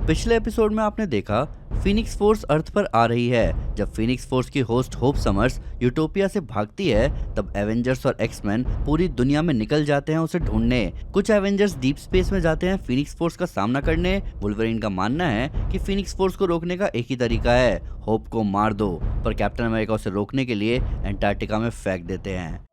पिछले एपिसोड में आपने देखा फीनिक्स फोर्स अर्थ पर आ रही है। जब फीनिक्स फोर्स की होस्ट होप समर्स यूटोपिया से भागती है तब एवेंजर्स और एक्समैन पूरी दुनिया में निकल जाते हैं उसे ढूंढने। कुछ एवेंजर्स डीप स्पेस में जाते हैं फीनिक्स फोर्स का सामना करने। वुल्वरीन का मानना है कि फीनिक्स फोर्स को रोकने का एक ही तरीका है, होप को मार दो, पर कैप्टन अमेरिका उसे रोकने के लिए एंटार्क्टिका में फेंक देते हैं।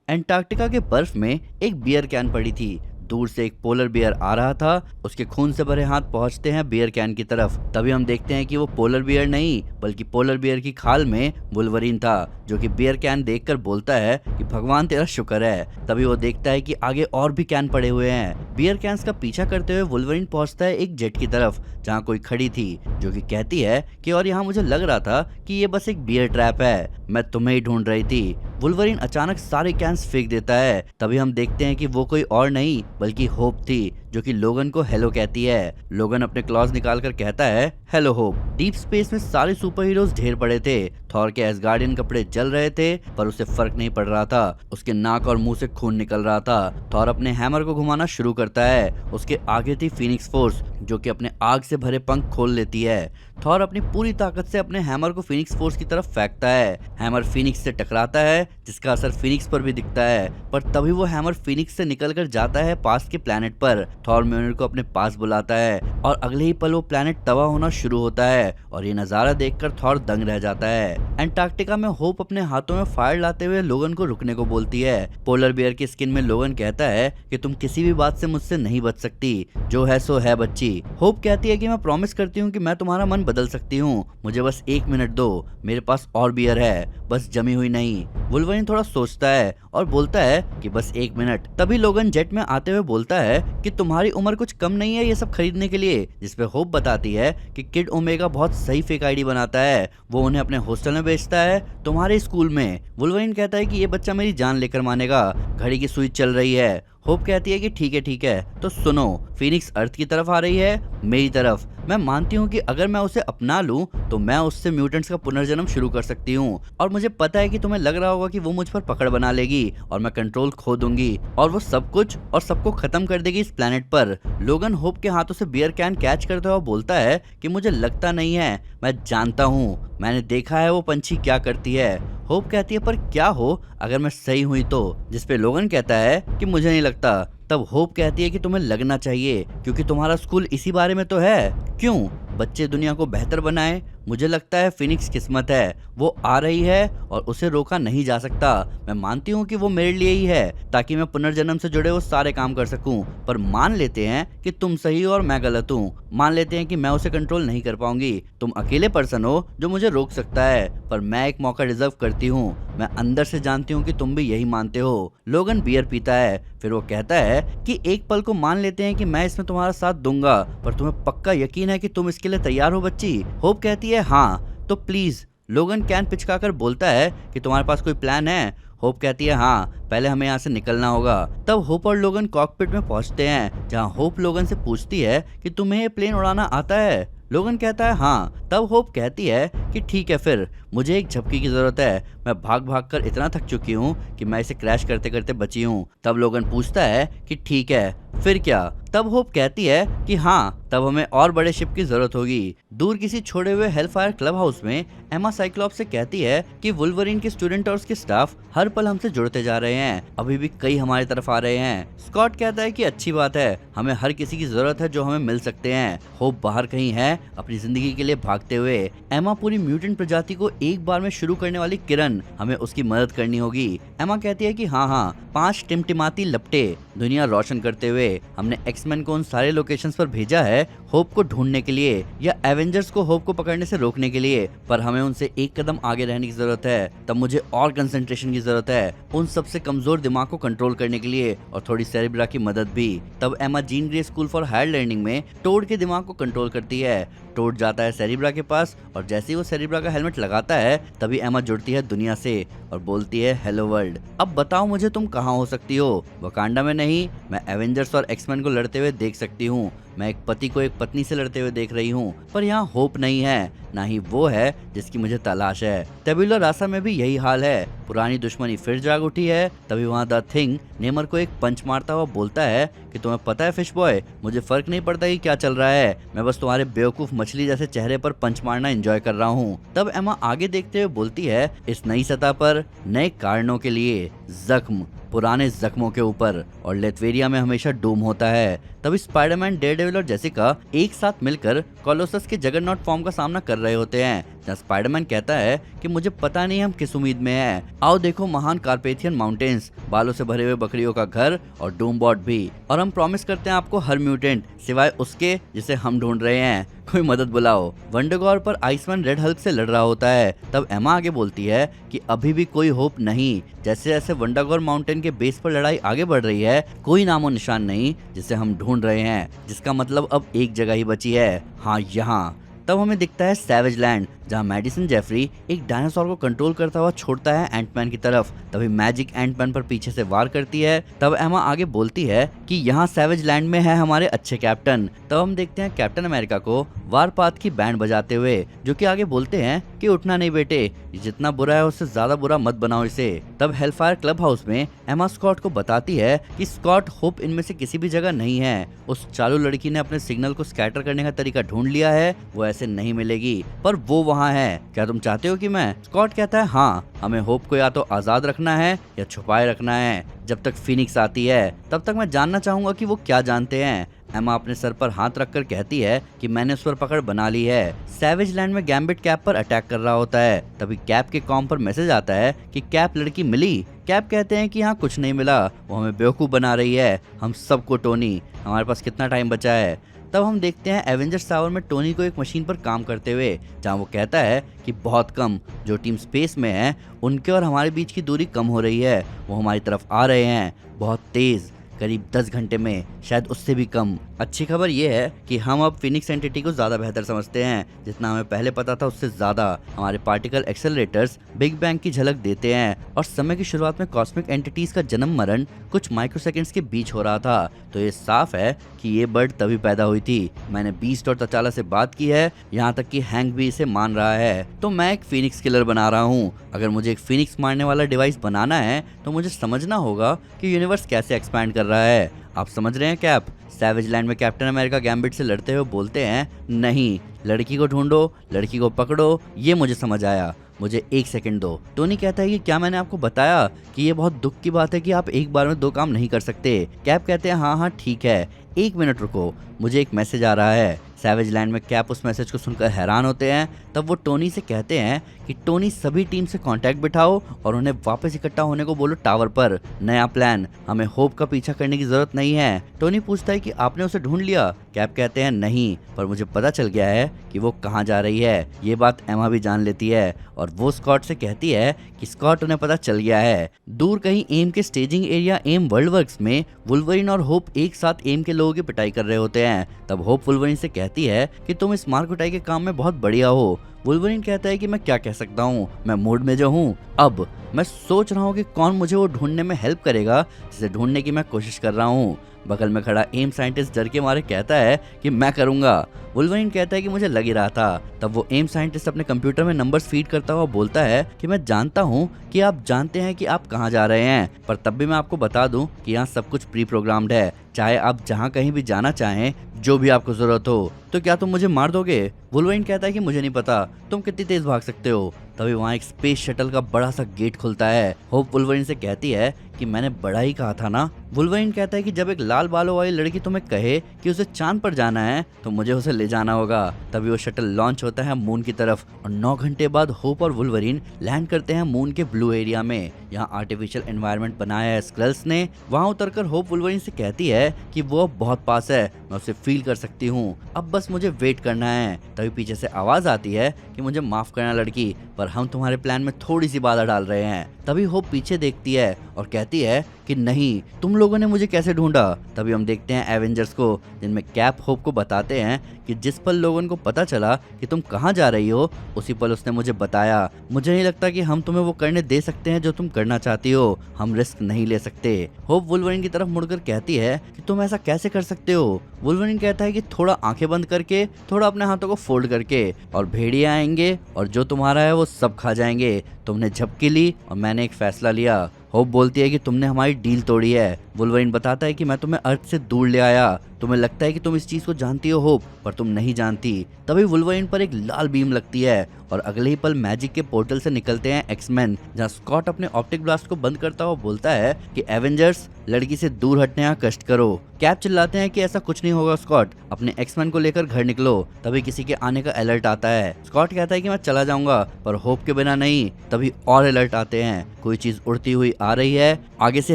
एंटार्क्टिका के बर्फ में एक बियर कैन पड़ी थी। दूर से एक पोलर बियर आ रहा था। उसके खून से भरे हाथ पहुंचते हैं बियर कैन की तरफ। तभी हम देखते हैं कि वो पोलर बियर नहीं बल्कि पोलर बियर की खाल में वुल्वरीन था, जो कि बियर कैन देखकर बोलता है कि भगवान तेरा शुक्र है। तभी वो देखता है कि आगे और भी कैन पड़े हुए हैं। बियर कैंस का पीछा करते हुए वुल्वरीन पहुंचता है एक जेट की तरफ जहां कोई खड़ी थी, जो कि कहती है कि और यहाँ मुझे लग रहा था कि ये बस एक बियर ट्रैप है, मैं तुम्हें ही ढूंढ रही थी। वुल्वरीन अचानक सारे कैंस फेंक देता है। तभी हम देखते हैं कि वो कोई और नहीं बल्कि होप थी, जो कि लोगन को हेलो कहती है। लोगन अपने क्लॉज निकालकर कहता है हेलो होप। डीप स्पेस में सारे सुपर हीरोज ढेर पड़े थे। थॉर के एसगार्डियन कपड़े जल रहे थे पर उसे फर्क नहीं पड़ रहा था। उसके नाक और मुंह से खून निकल रहा था। थॉर अपने हैमर को घुमाना शुरू करता है। उसके आगे थी फीनिक्स फोर्स, जो कि अपने आग से भरे पंख खोल लेती है। थॉर अपनी पूरी ताकत से अपने हैमर को फीनिक्स फोर्स की तरफ फेंकता है। हैमर फीनिक्स से टकराता है, जिसका असर फीनिक्स पर भी दिखता है, पर तभी वो हैमर फीनिक्स से निकलकर जाता है पास के प्लेनेट पर। थॉर म्योनिर को अपने पास बुलाता है और अगले ही पल वो प्लेनेट तबाह होना शुरू होता है और ये नजारा देखकर थॉर दंग रह जाता है। एंटार्क्टिका में होप अपने हाथों में फायर लाते हुए लोगन को रुकने को बोलती है। पोलर बियर की स्किन में लोगन कहता है कि तुम किसी भी बात से मुझसे नहीं बच सकती, जो है सो है बच्ची। होप कहती है कि मैं प्रॉमिस करती हूँ कि मैं तुम्हारा मन बदल सकती हूँ, मुझे बस 1 मिनट दो, मेरे पास और बियर है, बस जमी हुई नहीं। वुल्वरीन थोड़ा सोचता है और बोलता है कि बस 1 मिनट। तभी लोगन जेट में आते हुए बोलता है कि तुम्हारी उम्र कुछ कम नहीं है ये सब खरीदने के लिए, जिसपे होप बताती है कि किड ओमेगा बहुत सही फेक आईडी बनाता है, वो उन्हें अपने हॉस्टल में बेचता है तुम्हारे स्कूल में। वुल्वरीन कहता है कि ये बच्चा मेरी जान लेकर मानेगा, घड़ी की सुई चल रही है। होप कहती है कि ठीक है, तो सुनो, फीनिक्स अर्थ की तरफ आ रही है, मेरी तरफ। मैं मानती हूँ कि अगर मैं उसे अपना लूं तो मैं उससे म्यूटेंट्स का पुनर्जन्म शुरू कर सकती हूँ, और मुझे पता है कि तुम्हें लग रहा होगा कि वो मुझ पर पकड़ बना लेगी और मैं कंट्रोल खो दूंगी और वो सब कुछ और सबको खत्म कर देगी इस प्लेनेट पर। लोगन होप के हाथों से बियर कैन कैच करता हुआ बोलता है कि मुझे लगता नहीं है, मैं जानता हूँ, मैंने देखा है वो पंछी क्या करती है। होप कहती है पर क्या हो अगर मैं सही हुई तो, जिसपे लोगन कहता है कि मुझे नहीं लगता। तब होप कहती है कि तुम्हें लगना चाहिए क्योंकि तुम्हारा स्कूल इसी बारे में तो है। क्यों? बच्चे दुनिया को बेहतर बनाए। मुझे लगता है फिनिक्स किस्मत है, वो आ रही है और उसे रोका नहीं जा सकता। मैं मानती हूँ कि वो मेरे लिए ही है ताकि मैं पुनर्जन्म से जुड़े वो सारे काम कर सकूं, पर मान लेते हैं कि तुम सही हो और मैं गलत हूँ। मान लेते हैं कि मैं उसे कंट्रोल नहीं कर पाऊंगी। तुम अकेले पर्सन हो जो मुझे रोक सकता है, पर मैं एक मौका डिजर्व करती हूँ। मैं अंदर से जानती हूँ कि तुम भी यही मानते हो। लोगन बियर पीता है, फिर वो कहता है कि एक पल को मान लेते हैं कि मैं इसमें तुम्हारा साथ दूंगा, पर तुम्हें पक्का यकीन है कि तुम इसके लिए तैयार हो बच्ची? होप कहती है हाँ, तो प्लीज। लोगन कैन पिचकाकर बोलता है कि तुम्हारे पास कोई प्लान है? होप कहती है हाँ, पहले हमें यहाँ से निकलना होगा। तब होप और लोगन कॉकपिट में पहुंचते हैं, जहाँ होप लोगन से पूछती है कि तुम्हें ये प्लेन उड़ाना आता है? लोगन कहता है हाँ। तब होप कहती है कि ठीक है, फिर मुझे एक झपकी की जरूरत है, मैं भाग भाग कर इतना थक चुकी हूँ कि मैं इसे क्रैश करते करते बची हूँ। तब लोगन पूछता है कि ठीक है, फिर क्या? तब होप कहती है कि हाँ, तब हमें और बड़े शिप की जरूरत होगी। दूर किसी छोड़े हुए हेलफायर क्लब हाउस में एमा साइक्लॉप्स से कहती है कि वुल्वरीन के स्टूडेंट और उसके स्टाफ हर पल हमसे जुड़ते जा रहे हैं, अभी भी कई हमारी तरफ आ रहे हैं। स्कॉट कहता है कि अच्छी बात है, हमें हर किसी की जरूरत है जो हमें मिल सकते हैं। होप बाहर कहीं है अपनी जिंदगी के लिए भागते हुए। एमा पूरी म्यूटेंट प्रजाति को एक बार में शुरू करने वाली किरण, हमें उसकी मदद करनी होगी। एमा कहती है कि हाँ, 5 टिमटिमाती लपटे दुनिया रोशन करते हुए हमने एक्समैन को उन सारे लोकेशंस पर भेजा है होप को ढूंढने के लिए या एवेंजर्स को होप को पकड़ने से रोकने के लिए, पर हमें उनसे एक कदम आगे रहने की जरूरत है। तब मुझे और कंसंट्रेशन की जरूरत है, उन सबसे कमजोर दिमाग को कंट्रोल करने के लिए, और थोड़ी सेरेब्रा की मदद भी। तब Emma Jean Grey school for higher learning में टोड के दिमाग को कंट्रोल करती है। टूट जाता है सेरिब्रा के पास और जैसे ही वो सेरिब्रा का हेलमेट लगाता है तभी एमा जुड़ती है दुनिया से और बोलती है हेलो वर्ल्ड, अब बताओ मुझे तुम कहाँ हो सकती हो। वकांडा में नहीं, मैं एवेंजर्स और एक्समैन को लड़ते हुए देख सकती हूँ, मैं एक पति को एक पत्नी से लड़ते हुए देख रही हूँ, पर यहाँ होप नहीं है, ना ही वो है जिसकी मुझे तलाश है। टेबुला रासा में भी यही हाल है, पुरानी दुश्मनी फिर जाग उठी है। तभी वहाँ द थिंग नेमर को एक पंच मारता हुआ बोलता है कि तुम्हें पता है फिश बॉय, मुझे फर्क नहीं पड़ता कि क्या चल रहा है, मैं बस तुम्हारे बेवकूफ मछली जैसे चेहरे पर पंच मारना एंजॉय कर रहा हूँ। तब एमा आगे देखते हुए बोलती है इस नई सतह पर नए कारणों के लिए, जख्म पुराने जख्मों के ऊपर, और लेथवेरिया में हमेशा डूम होता है। तभी स्पाइडरमैन, डेयरडेविल और जेसिका एक साथ मिलकर कोलोसस के जगरनॉट फॉर्म का सामना कर रहे होते हैं, जहाँ स्पाइडरमैन कहता है कि मुझे पता नहीं हम किस उम्मीद में हैं, आओ देखो महान कार्पेथियन माउंटेन्स, बालों से भरे हुए बकरियों का घर और डूमबॉट भी, और हम प्रॉमिस करते हैं आपको हर म्यूटेंट सिवाय उसके जिसे हम ढूंढ रहे हैं, कोई मदद बुलाओ। वंडरगॉर पर आइसमैन रेड हल्क से लड़ रहा होता है। तब एमा आगे बोलती है कि अभी भी कोई होप नहीं, जैसे जैसे वंडरगॉर माउंटेन के बेस पर लड़ाई आगे बढ़ रही है कोई नामो निशान नहीं जिसे हम ढूंढ रहे हैं, जिसका मतलब अब एक जगह ही बची है, हाँ यहाँ। तब हमें दिखता है सैवेज लैंड, जहाँ मेडिसन जेफरी एक डायनासोर को कंट्रोल करता हुआ छोड़ता है एंटमैन की तरफ। तभी मैजिक एंटमैन पर पीछे से वार करती है। तब एमा आगे बोलती है कि यहाँ सैवेज लैंड में है हमारे अच्छे कैप्टन। तब हम देखते हैं कैप्टन अमेरिका को वारपाथ की बैंड बजाते हुए, जो कि आगे बोलते हैं कि उठना नहीं बेटे, ये जितना बुरा है उससे ज्यादा बुरा मत बनाओ इसे। तब हेलफायर क्लब हाउस में एमा स्कॉट को बताती है कि स्कॉट, होप इनमें से किसी भी जगह नहीं है, उस चालू लड़की ने अपने सिग्नल को स्कैटर करने का तरीका ढूंढ लिया है, वो ऐसे नहीं मिलेगी, पर वो वहाँ है, क्या तुम चाहते हो कि मैं? स्कॉट कहता है हाँ, हमें होप को या तो आजाद रखना है या छुपाए रखना है, जब तक फिनिक्स आती है तब तक मैं जानना चाहूंगा कि वो क्या जानते हैं। एमा अपने सर पर हाथ रखकर कहती है कि मैंने उस पर पकड़ बना ली है। सैवेज लैंड में गैम्बिट कैप पर अटैक कर रहा होता है। तभी कैप के कॉम पर मैसेज आता है कि कैप लड़की मिली। कैप कहते हैं कि यहाँ कुछ नहीं मिला, वो हमें बेवकूफ बना रही है, हम सबको टोनी, हमारे पास कितना टाइम बचा है। तब हम देखते हैं एवेंजर्स टावर में टोनी को एक मशीन पर काम करते हुए, जहां वो कहता है कि बहुत कम, जो टीम स्पेस में है उनके और हमारे बीच की दूरी कम हो रही है, वो हमारी तरफ आ रहे हैं बहुत तेज, करीब 10 घंटे में, शायद उससे भी कम। अच्छी खबर ये है कि हम अब फिनिक्स एंटिटी को ज़्यादा बेहतर समझते हैं, जितना हमें पहले पता था उससे ज़्यादा। हमारे पार्टिकल एक्सेलरेटर्स बिग बैंग की झलक देते हैं और समय की शुरुआत में कॉस्मिक एंटिटीज़ का जन्म मरण कुछ माइक्रोसेकंड्स के बीच हो रहा था, तो ये साफ है कि ये बर्ड तभी पैदा हुई थी। मैंने बीस्ट और तचाला से बात की है, यहाँ तक कि हैंक भी इसे मान रहा है, तो मैं एक फिनिक्स किलर बना रहा हूँ। अगर मुझे एक फिनिक्स मारने वाला डिवाइस बनाना है तो मुझे समझना होगा कि यूनिवर्स कैसे एक्सपैंड कर रहा है। आप समझ रहे हैं कैप? सैवेज लैंड में कैप्टन अमेरिका गैम्बिट से लड़ते हुए बोलते हैं नहीं, लड़की को ढूंढो, लड़की को पकड़ो, ये मुझे समझ आया, मुझे 1 सेकंड दो। टोनी कहता है कि क्या मैंने आपको बताया कि ये बहुत दुख की बात है कि आप एक बार में 2 काम नहीं कर सकते। कैप कहते हैं हाँ हाँ ठीक है, 1 मिनट रुको, मुझे एक मैसेज आ रहा है। सैवेज लैंड में कैप उस मैसेज को सुनकर हैरान होते हैं। तब वो टोनी से कहते हैं कि टोनी सभी टीम से कांटेक्ट बिठाओ और उन्हें वापस इकट्ठा होने को बोलो टावर पर, नया प्लान, हमें होप का पीछा करने की जरूरत नहीं है। टोनी पूछता है कि आपने उसे ढूंढ लिया? कैप कहते हैं नहीं, पर मुझे पता चल गया है कि वो कहाँ जा रही है। ये बात एमा भी जान लेती है और वो स्कॉट से कहती है कि स्कॉट उन्हें पता चल गया है। दूर कहीं एम के स्टेजिंग एरिया एम वर्ल्ड वर्क्स में वुल्वरिन और होप एक साथ एम के लोगों की पिटाई कर रहे होते हैं। तब होप वुल्वरिन से कहती है कि तुम इस मार कुटाई के काम में बहुत बढ़िया हो। वुल्वरिन कहता है कि मैं क्या कह सकता हूँ, मैं मूड में जो हूँ। अब मैं सोच रहा हूँ कि कौन मुझे वो ढूंढने में हेल्प करेगा जिसे ढूंढने की मैं कोशिश कर रहा हूँ। बगल में खड़ा एम साइंटिस्ट डर के मारे कहता है कि मैं करूंगा। वुल्वरिन कहता है कि मुझे लग ही रहा था। तब वो एम साइंटिस्ट अपने कंप्यूटर में नंबर्स फीड करता हुआ बोलता है कि मैं जानता हूँ कि आप जानते हैं कि आप कहाँ जा रहे हैं, पर तब भी मैं आपको बता दूं कि यहाँ सब कुछ प्री प्रोग्राम्ड है, चाहे आप जहाँ कहीं भी जाना चाहें, जो भी आपको जरूरत हो। तो क्या तुम मुझे मार दोगे? वुल्वरिन कहता है कि मुझे नहीं पता तुम कितनी तेज भाग सकते हो। तभी वहाँ एक स्पेस शटल का बड़ा सा गेट खुलता है। होप वुल्वरिन से कहती है कि मैंने बड़ा ही कहा था ना। वुल्वरिन कहता है कि जब एक लाल बालों वाली लड़की तुम्हें कहे कि उसे चांद पर जाना है तो मुझे उसे ले जाना होगा। तभी वो शटल लॉन्च होता है मून की तरफ और 9 घंटे बाद होप और वुल्वरिन लैंड करते हैं मून के ब्लू एरिया में। यहाँ आर्टिफिशियल एनवायरनमेंट बनाया है स्क्रल्स ने। वहाँ उतरकर होप वुल्वरिन से कहती है कि वो बहुत पास है, मैं उसे फील कर सकती हूँ, अब बस मुझे वेट करना है। तभी पीछे से आवाज आती है कि मुझे माफ करना लड़की, पर हम तुम्हारे प्लान में थोड़ी सी बाधा डाल रहे हैं। तभी होप पीछे देखती है और कहती कहती है कि नहीं, तुम लोगों ने मुझे कैसे ढूंढा। तभी हम देखते हैं एवेंजर्स को, जिनमें कैप होप को बताते हैं कि जिस पल लोगन को पता चला कि तुम कहाँ जा रही हो, उसी पल उसने मुझे बताया। मुझे नहीं लगता कि हम तुम्हें वो करने दे सकते हैं जो तुम करना चाहती हो, हम रिस्क नहीं ले सकते। होप वुल्वरीन की तरफ मुड़कर कहती है कि तुम ऐसा कैसे कर सकते हो। वुल्वरीन कहता है कि थोड़ा आंखें बंद करके, थोड़ा अपने हाथों को फोल्ड करके, और भेड़िया आएंगे और जो तुम्हारा है वो सब खा जाएंगे। तुमने झपकी ली और मैंने एक फैसला लिया। होप बोलती है कि तुमने हमारी डील तोड़ी है। वुल्वरीन बताता है कि मैं तुम्हें अर्थ से दूर ले आया। तुम्हें लगता है कि तुम इस चीज को जानती हो होप, पर तुम नहीं जानती। तभी वुल्वरीन पर एक लाल बीम लगती है और अगले ही पल मैजिक के पोर्टल से निकलते हैं एक्समैन, जहां स्कॉट अपने ऑप्टिक ब्लास्ट को बंद करता हुआ बोलता है कि एवेंजर्स, लड़की से दूर हटने या कष्ट करो। कैप चिल्लाते हैं कि ऐसा कुछ नहीं होगा स्कॉट, अपने एक्समैन को लेकर घर निकलो। तभी किसी के आने का अलर्ट आता है। स्कॉट कहता है कि मैं चला जाऊंगा, पर होप के बिना नहीं। तभी और अलर्ट आते हैं, कोई चीज उड़ती हुई आ रही है, आगे से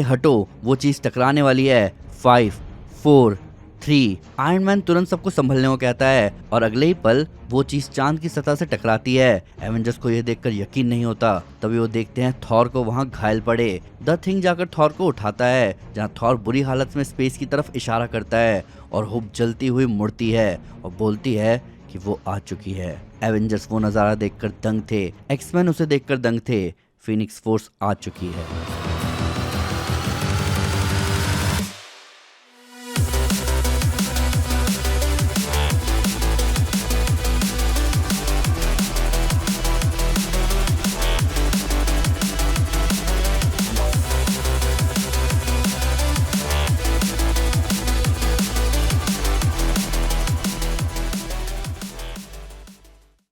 हटो, वो चीज टकराने वाली है। 5, 4, 3। आयरन मैन तुरंत सबको संभलने को कहता है और अगले ही पल वो चीज चांद की सतह से टकराती है। एवेंजर्स को यह देखकर यकीन नहीं होता। तभी वो देखते हैं थॉर को वहां घायल पड़े। द थिंग जाकर थॉर को उठाता है, जहां थॉर बुरी हालत में स्पेस की तरफ इशारा करता है और होप जलती हुई मुड़ती है और बोलती है कि वो आ चुकी है। एवेंजर्स वो नजारा देखकर दंग थे, एक्समैन उसे देखकर दंग थे। फीनिक्स फोर्स आ चुकी है।